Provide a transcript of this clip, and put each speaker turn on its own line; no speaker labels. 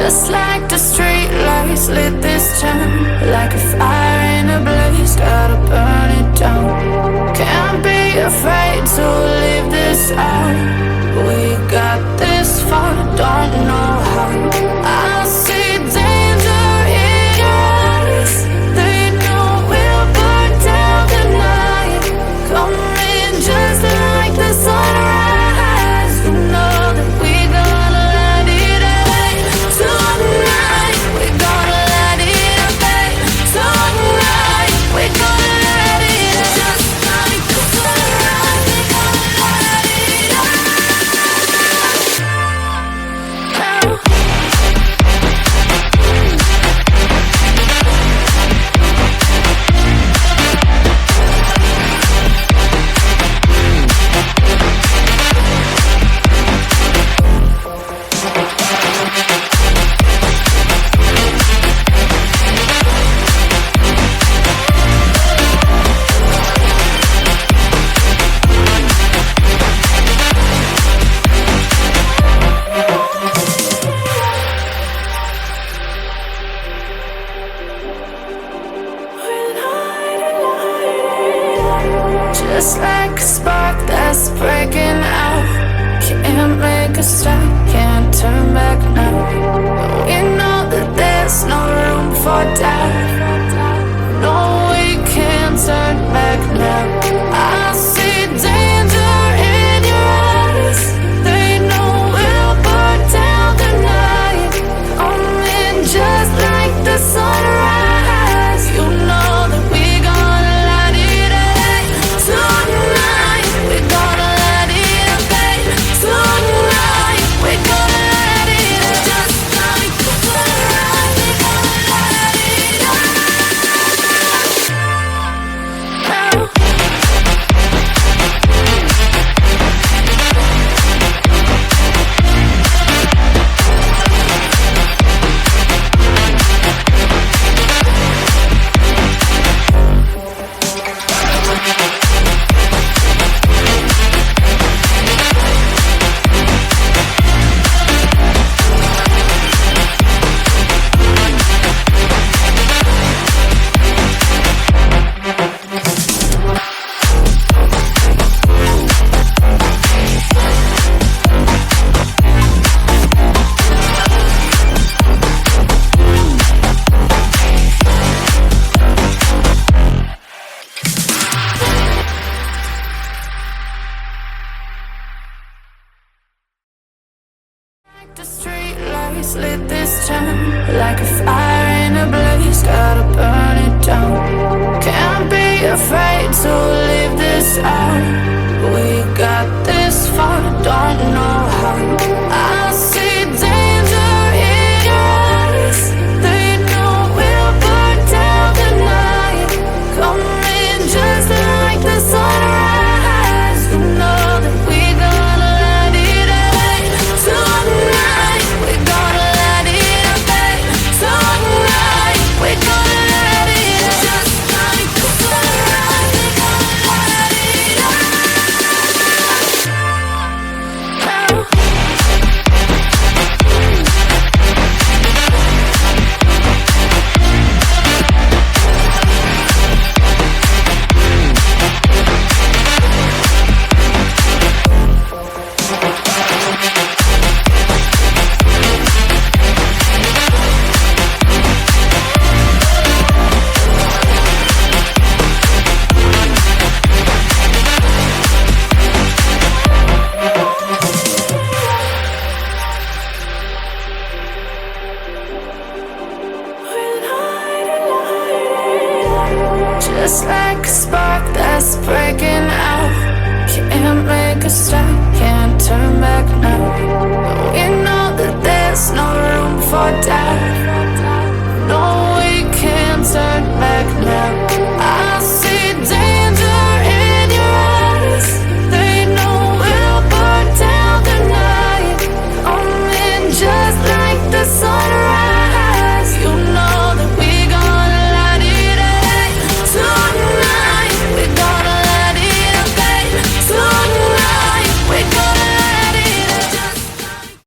Just like the street lights lit this town, like a fire in a blaze, gotta burn it down. Can't be afraid to leave this out. We got this far, don't know how. I see danger in your eyes. They know we'll burn down the night. Coming just like the sunrise. You know that we gonna light it up tonight. We gonna light it up tonight. We gonna light it up just like the sunrise. We gonna light it up now. Just like a spark that's breaking out. Can't make a stop, can't turn back now. We know that there's no room for doubt. No, we can't turn back now. I see danger in your eyes. They know we'll burn down the night. Coming just like the sunrise. You know that we gonna light it up tonight. We gonna light it up tonight. We gonna light it up just like the sunrise. We gonna light it up now. The street lights lit this town, like a fire in a blaze, gotta burn it down. Can't be afraid to leave this out. We got this far, don't know how.